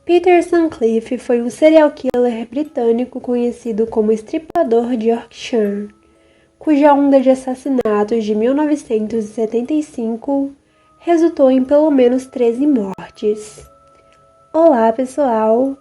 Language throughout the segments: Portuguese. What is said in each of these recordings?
Peter Sutcliffe foi um serial killer britânico conhecido como Estripador de Yorkshire, cuja onda de assassinatos de 1975 resultou em pelo menos 13 mortes. Olá pessoal,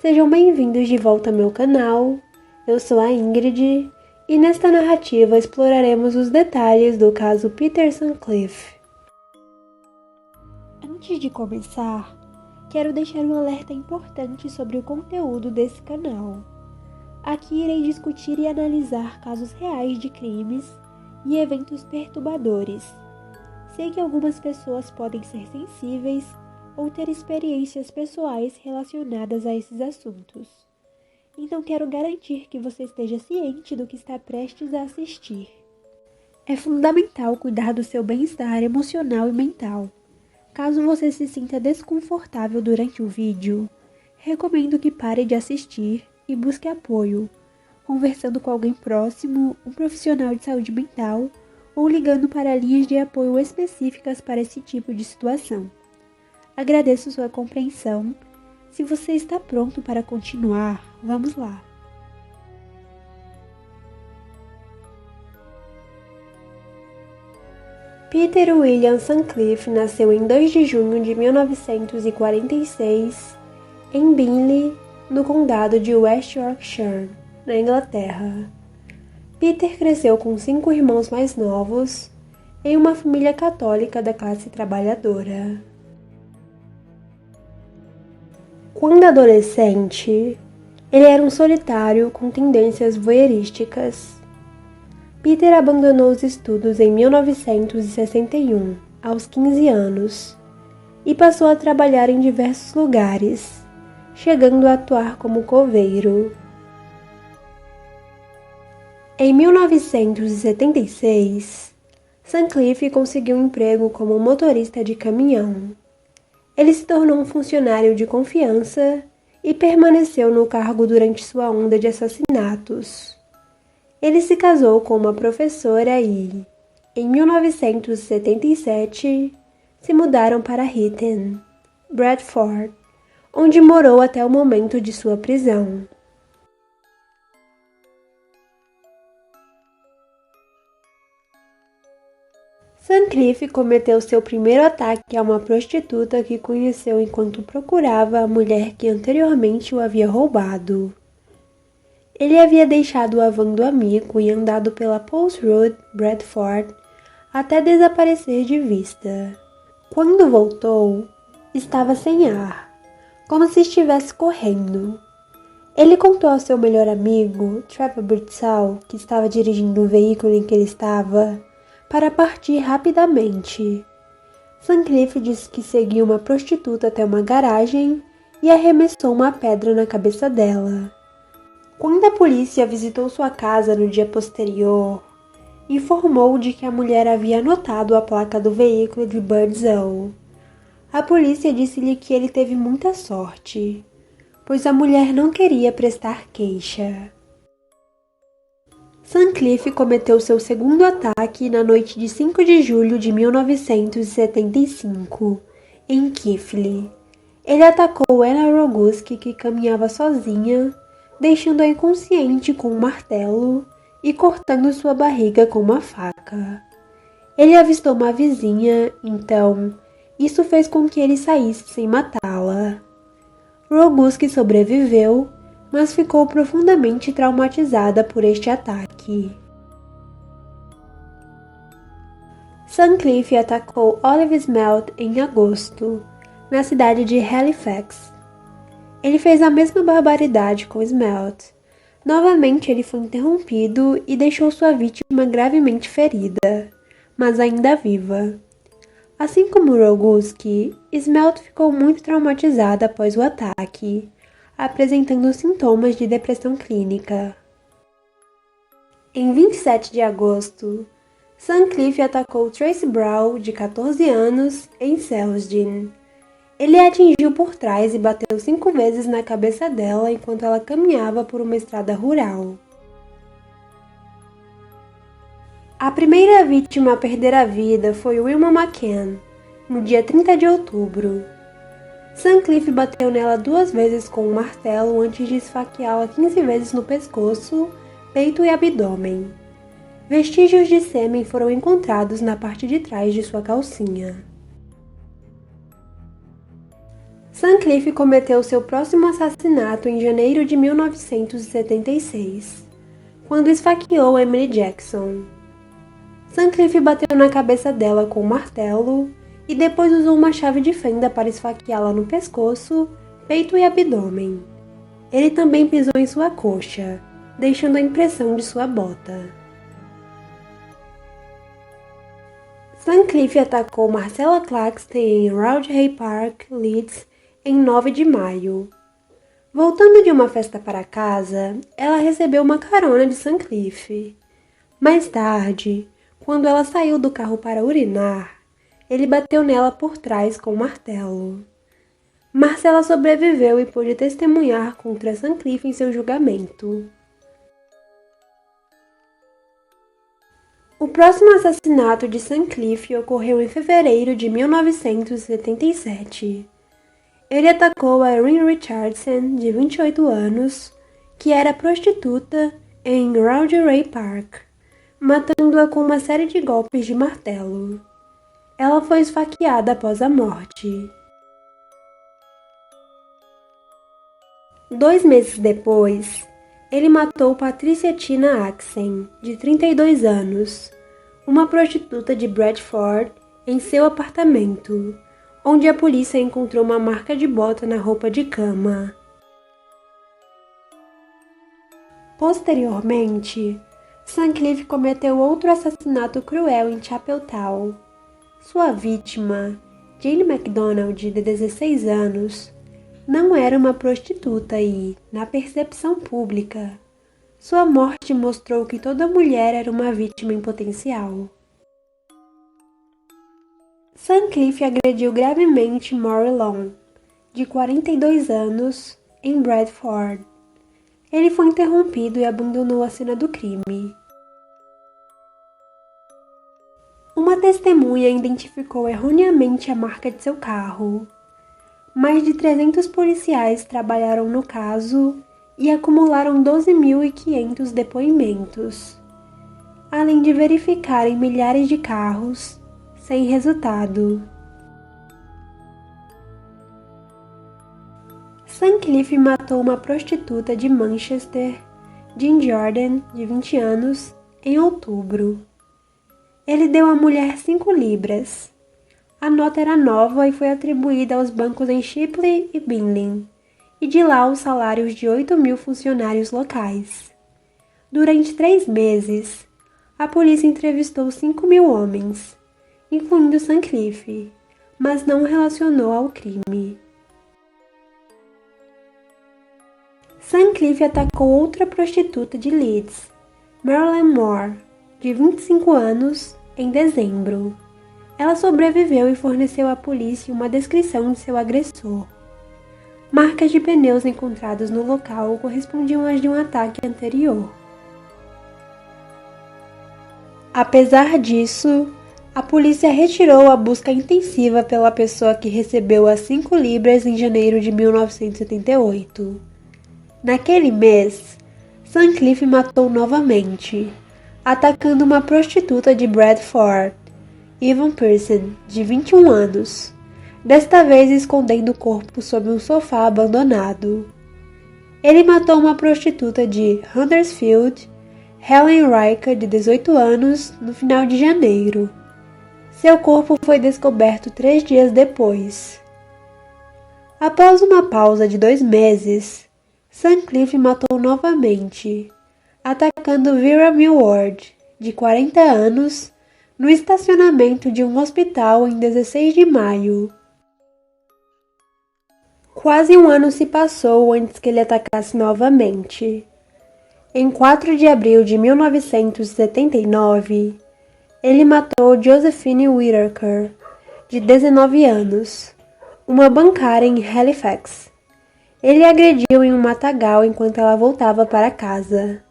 sejam bem-vindos de volta ao meu canal. Eu sou a Ingrid e nesta narrativa exploraremos os detalhes do caso Peter Sutcliffe. Antes de começar, quero deixar um alerta importante sobre o conteúdo desse canal. Aqui irei discutir e analisar casos reais de crimes e eventos perturbadores. Sei que algumas pessoas podem ser sensíveis ou ter experiências pessoais relacionadas a esses assuntos. Então quero garantir que você esteja ciente do que está prestes a assistir. É fundamental cuidar do seu bem-estar emocional e mental. Caso você se sinta desconfortável durante o vídeo, recomendo que pare de assistir e busque apoio, conversando com alguém próximo, um profissional de saúde mental ou ligando para linhas de apoio específicas para esse tipo de situação. Agradeço sua compreensão. Se você está pronto para continuar, vamos lá. Peter William Sutcliffe nasceu em 2 de junho de 1946 em Bingley, no condado de West Yorkshire, na Inglaterra. Peter cresceu com 5 irmãos mais novos, em uma família católica da classe trabalhadora. Quando adolescente, ele era um solitário com tendências voyeurísticas. Peter abandonou os estudos em 1961, aos 15 anos, e passou a trabalhar em diversos lugares, chegando a atuar como coveiro. Em 1976, Sutcliffe conseguiu um emprego como motorista de caminhão. Ele se tornou um funcionário de confiança e permaneceu no cargo durante sua onda de assassinatos. Ele se casou com uma professora e, em 1977, se mudaram para Hitton, Bradford, onde morou até o momento de sua prisão. Sutcliffe cometeu seu primeiro ataque a uma prostituta que conheceu enquanto procurava a mulher que anteriormente o havia roubado. Ele havia deixado a van do amigo e andado pela Post Road, Bradford, até desaparecer de vista. Quando voltou, estava sem ar, como se estivesse correndo. Ele contou ao seu melhor amigo, Trevor Birdsall, que estava dirigindo o veículo em que ele estava, para partir rapidamente. Sutcliffe disse que seguiu uma prostituta até uma garagem e arremessou uma pedra na cabeça dela. Quando a polícia visitou sua casa no dia posterior, informou de que a mulher havia anotado a placa do veículo de Birdsall. A polícia disse-lhe que ele teve muita sorte, pois a mulher não queria prestar queixa. Sutcliffe cometeu seu segundo ataque na noite de 5 de julho de 1975, em Keighley. Ele atacou Ella Roguski, que caminhava sozinha, deixando-a inconsciente com um martelo e cortando sua barriga com uma faca. Ele avistou uma vizinha, então isso fez com que ele saísse sem matá-la. Roguski sobreviveu, mas ficou profundamente traumatizada por este ataque. Sutcliffe atacou Olive Smelt em agosto, na cidade de Halifax. Ele fez a mesma barbaridade com Smelt. Novamente ele foi interrompido e deixou sua vítima gravemente ferida, mas ainda viva. Assim como Roguski, Smelt ficou muito traumatizada após o ataque, apresentando sintomas de depressão clínica. Em 27 de agosto, Sutcliffe atacou Tracy Brown, de 14 anos, em Selsdene. Ele a atingiu por trás e bateu 5 vezes na cabeça dela enquanto ela caminhava por uma estrada rural. A primeira vítima a perder a vida foi Wilma McCann, no dia 30 de outubro. Sutcliffe bateu nela 2 vezes com um martelo antes de esfaqueá-la 15 vezes no pescoço, peito e abdômen. Vestígios de sêmen foram encontrados na parte de trás de sua calcinha. Sutcliffe cometeu seu próximo assassinato em janeiro de 1976, quando esfaqueou Emily Jackson. Sutcliffe bateu na cabeça dela com um martelo e depois usou uma chave de fenda para esfaqueá-la no pescoço, peito e abdômen. Ele também pisou em sua coxa, deixando a impressão de sua bota. Sutcliffe atacou Marcella Claxton em Roundhay Park, Leeds, em 9 de maio. Voltando de uma festa para casa, ela recebeu uma carona de Sutcliffe. Mais tarde, quando ela saiu do carro para urinar, ele bateu nela por trás com um martelo. Marcella sobreviveu e pôde testemunhar contra Sutcliffe em seu julgamento. O próximo assassinato de Sutcliffe ocorreu em fevereiro de 1977. Ele atacou a Erin Richardson, de 28 anos, que era prostituta, em Roundhay Park, matando-a com uma série de golpes de martelo. Ela foi esfaqueada após a morte. 2 meses depois, ele matou Patricia Tina Axen, de 32 anos, uma prostituta de Bradford, em seu apartamento, onde a polícia encontrou uma marca de bota na roupa de cama. Posteriormente, Sutcliffe cometeu outro assassinato cruel em Chapeltown. Sua vítima, Jane MacDonald, de 16 anos, não era uma prostituta e, na percepção pública, sua morte mostrou que toda mulher era uma vítima em potencial. Sutcliffe agrediu gravemente Maury Long, de 42 anos, em Bradford. Ele foi interrompido e abandonou a cena do crime. Uma testemunha identificou erroneamente a marca de seu carro. Mais de 300 policiais trabalharam no caso e acumularam 12.500 depoimentos, além de verificarem milhares de carros, sem resultado. Sutcliffe matou uma prostituta de Manchester, Jean Jordan, de 20 anos, em outubro. Ele deu à mulher 5 libras. A nota era nova e foi atribuída aos bancos em Shipley e Bingley, e de lá os salários de 8.000 funcionários locais. Durante 3 meses, a polícia entrevistou 5.000 homens, incluindo Sutcliffe, mas não o relacionou ao crime. Sutcliffe atacou outra prostituta de Leeds, Marilyn Moore, de 25 anos, em dezembro. Ela sobreviveu e forneceu à polícia uma descrição de seu agressor. Marcas de pneus encontradas no local correspondiam às de um ataque anterior. Apesar disso, a polícia retirou a busca intensiva pela pessoa que recebeu as 5 libras em janeiro de 1978. Naquele mês, Sutcliffe matou novamente, atacando uma prostituta de Bradford, Evan Pearson, de 21 anos, desta vez escondendo o corpo sob um sofá abandonado. Ele matou uma prostituta de Huddersfield, Helen Riker, de 18 anos, no final de janeiro. Seu corpo foi descoberto 3 dias depois. Após uma pausa de 2 meses, Sutcliffe matou novamente, atacando Vera Millward, de 40 anos, no estacionamento de um hospital em 16 de maio. Quase um ano se passou antes que ele atacasse novamente. Em 4 de abril de 1979, ele matou Josephine Whittaker, de 19 anos, uma bancária em Halifax. Ele a agrediu em um matagal enquanto ela voltava para casa.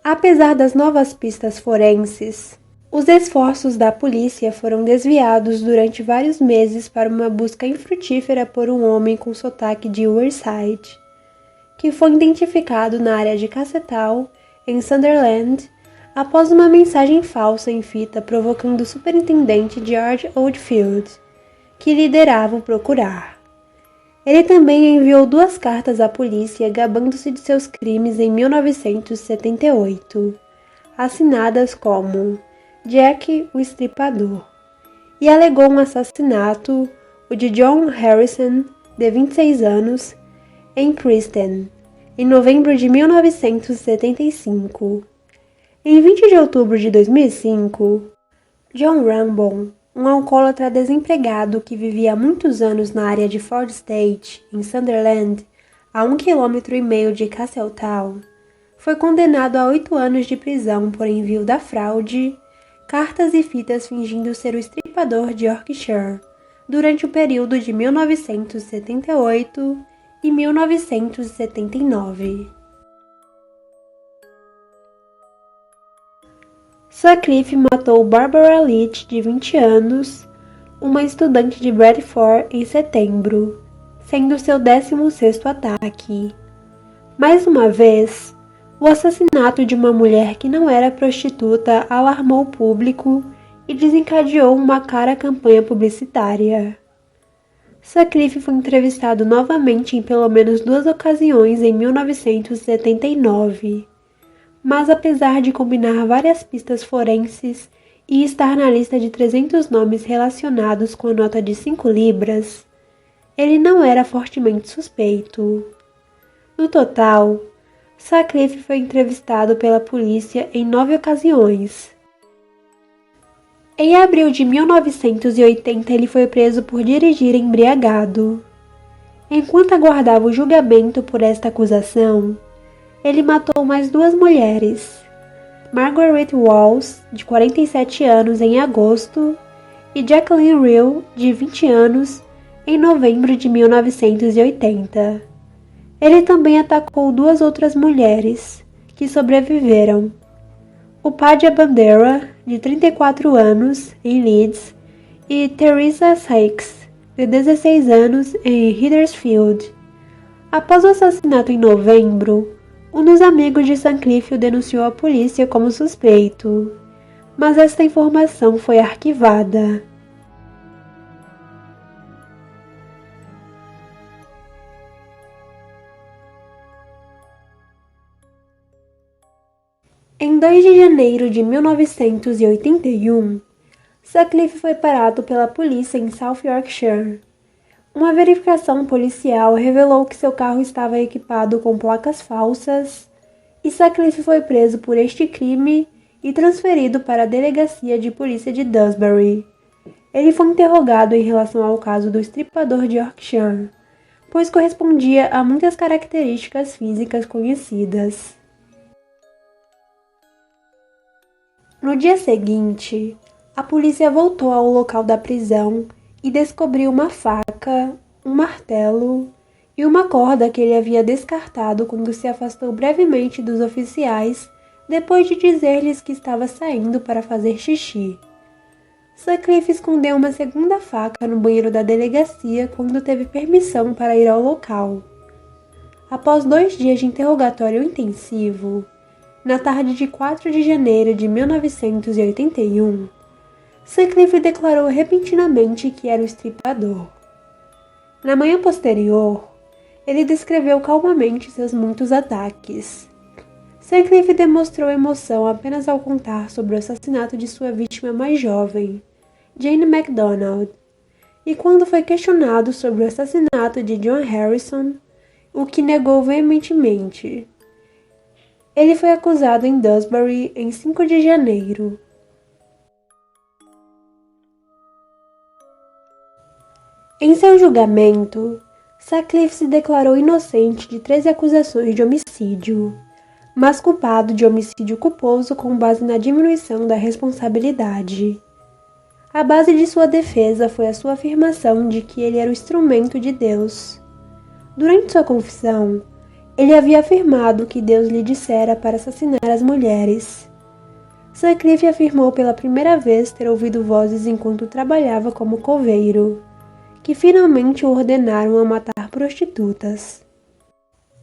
Apesar das novas pistas forenses, Os esforços da polícia foram desviados durante vários meses para uma busca infrutífera por um homem com sotaque de Wearside, que foi identificado na área de Cassetal, em Sunderland, após uma mensagem falsa em fita provocando o superintendente George Oldfield, que liderava o procurar. Ele também enviou 2 cartas à polícia gabando-se de seus crimes em 1978, assinadas como Jack o Estripador, e alegou um assassinato, o de John Harrison, de 26 anos, em Preston, em novembro de 1975. Em 20 de outubro de 2005, John Rambon, um alcoólatra desempregado que vivia há muitos anos na área de Ford State, em Sunderland, a 1,5 km de Castletown, foi condenado a 8 anos de prisão por envio da fraude, cartas e fitas fingindo ser o estripador de Yorkshire, durante o período de 1978 e 1979. Sutcliffe matou Barbara Leach, de 20 anos, uma estudante de Bradford, em setembro, sendo seu 16º ataque. Mais uma vez, o assassinato de uma mulher que não era prostituta alarmou o público e desencadeou uma cara campanha publicitária. Sutcliffe foi entrevistado novamente em pelo menos 2 ocasiões em 1979. Mas apesar de combinar várias pistas forenses e estar na lista de 300 nomes relacionados com a nota de 5 libras, ele não era fortemente suspeito. No total, Sutcliffe foi entrevistado pela polícia em 9 ocasiões. Em abril de 1980, ele foi preso por dirigir embriagado. Enquanto aguardava o julgamento por esta acusação, ele matou mais 2 mulheres, Margaret Walsh, de 47 anos, em agosto, e Jacqueline Real, de 20 anos, em novembro de 1980. Ele também atacou 2 outras mulheres, que sobreviveram, o Padya Bandera, de 34 anos, em Leeds, e Teresa Sykes, de 16 anos, em Huddersfield. Após o assassinato em novembro, um dos amigos de Sutcliffe o denunciou à polícia como suspeito, mas esta informação foi arquivada. Em 2 de janeiro de 1981, Sutcliffe foi parado pela polícia em South Yorkshire. Uma verificação policial revelou que seu carro estava equipado com placas falsas e Sutcliffe foi preso por este crime e transferido para a delegacia de polícia de Dewsbury. Ele foi interrogado em relação ao caso do estripador de Yorkshire, pois correspondia a muitas características físicas conhecidas. No dia seguinte, a polícia voltou ao local da prisão e descobriu uma faca, um martelo e uma corda que ele havia descartado quando se afastou brevemente dos oficiais depois de dizer-lhes que estava saindo para fazer xixi. Sutcliffe escondeu uma segunda faca no banheiro da delegacia quando teve permissão para ir ao local. Após 2 dias de interrogatório intensivo, na tarde de 4 de janeiro de 1981, Sutcliffe declarou repentinamente que era o estripador. Na manhã posterior, ele descreveu calmamente seus muitos ataques. Sutcliffe demonstrou emoção apenas ao contar sobre o assassinato de sua vítima mais jovem, Jane MacDonald, e quando foi questionado sobre o assassinato de John Harrison, o que negou veementemente. Ele foi acusado em Dewsbury em 5 de janeiro. Em seu julgamento, Sutcliffe se declarou inocente de 13 acusações de homicídio, mas culpado de homicídio culposo com base na diminuição da responsabilidade. A base de sua defesa foi a sua afirmação de que ele era o instrumento de Deus. Durante sua confissão, ele havia afirmado que Deus lhe dissera para assassinar as mulheres. Sutcliffe afirmou pela primeira vez ter ouvido vozes enquanto trabalhava como coveiro, que finalmente o ordenaram a matar prostitutas.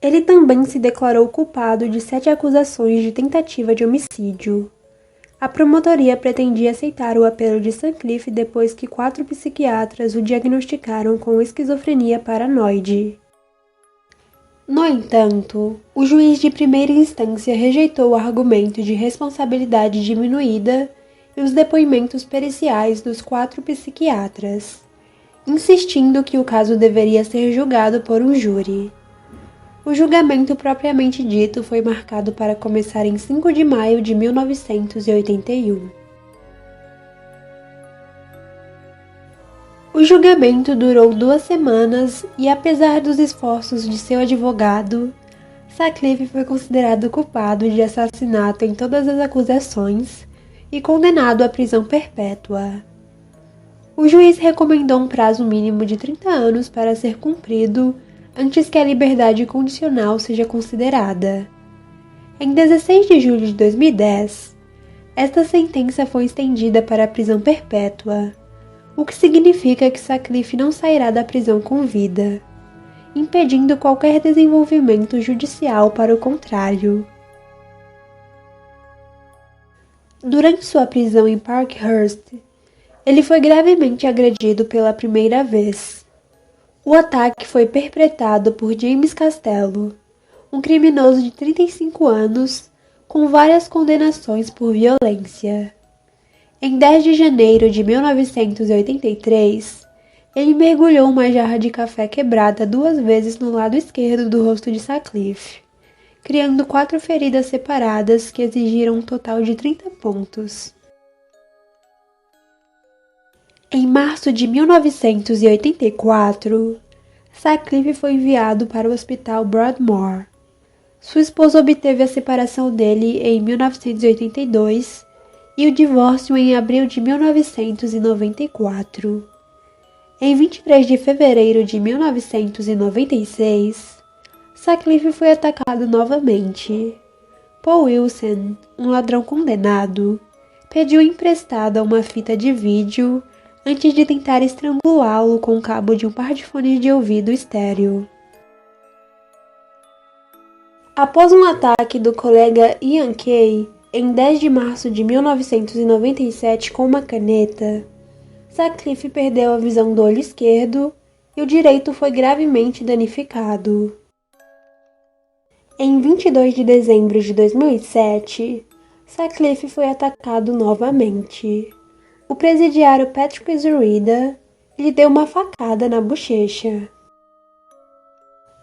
Ele também se declarou culpado de 7 acusações de tentativa de homicídio. A promotoria pretendia aceitar o apelo de Sutcliffe depois que 4 psiquiatras o diagnosticaram com esquizofrenia paranoide. No entanto, o juiz de primeira instância rejeitou o argumento de responsabilidade diminuída e os depoimentos periciais dos 4 psiquiatras, insistindo que o caso deveria ser julgado por um júri. O julgamento propriamente dito foi marcado para começar em 5 de maio de 1981. O julgamento durou 2 semanas e, apesar dos esforços de seu advogado, Sutcliffe foi considerado culpado de assassinato em todas as acusações e condenado à prisão perpétua. O juiz recomendou um prazo mínimo de 30 anos para ser cumprido antes que a liberdade condicional seja considerada. Em 16 de julho de 2010, esta sentença foi estendida para a prisão perpétua, o que significa que Sutcliffe não sairá da prisão com vida, impedindo qualquer desenvolvimento judicial para o contrário. Durante sua prisão em Parkhurst, ele foi gravemente agredido pela primeira vez. O ataque foi perpetrado por James Castello, um criminoso de 35 anos, com várias condenações por violência. Em 10 de janeiro de 1983, ele mergulhou uma jarra de café quebrada 2 vezes no lado esquerdo do rosto de Sutcliffe, criando 4 feridas separadas que exigiram um total de 30 pontos. Em março de 1984, Sutcliffe foi enviado para o Hospital Broadmoor. Sua esposa obteve a separação dele em 1982 e o divórcio em abril de 1994. Em 23 de fevereiro de 1996, Sutcliffe foi atacado novamente. Paul Wilson, um ladrão condenado, pediu emprestada uma fita de vídeo antes de tentar estrangulá-lo com o cabo de um par de fones de ouvido estéreo. Após um ataque do colega Ian Kay, em 10 de março de 1997 com uma caneta, Sutcliffe perdeu a visão do olho esquerdo e o direito foi gravemente danificado. Em 22 de dezembro de 2007, Sutcliffe foi atacado novamente. O presidiário Patrick Zurida lhe deu uma facada na bochecha.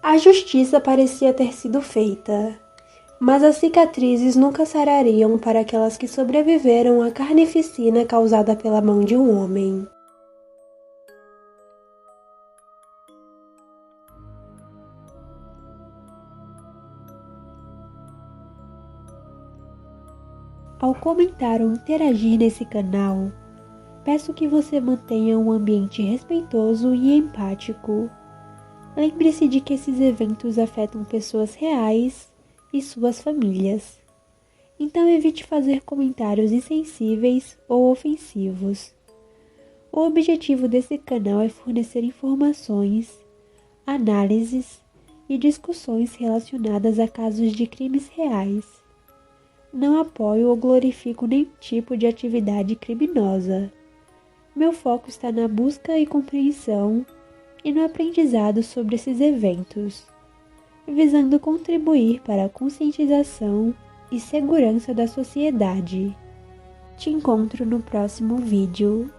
A justiça parecia ter sido feita, mas as cicatrizes nunca sarariam para aquelas que sobreviveram à carnificina causada pela mão de um homem. Ao comentar ou interagir nesse canal, peço que você mantenha um ambiente respeitoso e empático. Lembre-se de que esses eventos afetam pessoas reais e suas famílias. Então evite fazer comentários insensíveis ou ofensivos. O objetivo desse canal é fornecer informações, análises e discussões relacionadas a casos de crimes reais. Não apoio ou glorifico nenhum tipo de atividade criminosa. Meu foco está na busca e compreensão e no aprendizado sobre esses eventos, visando contribuir para a conscientização e segurança da sociedade. Te encontro no próximo vídeo.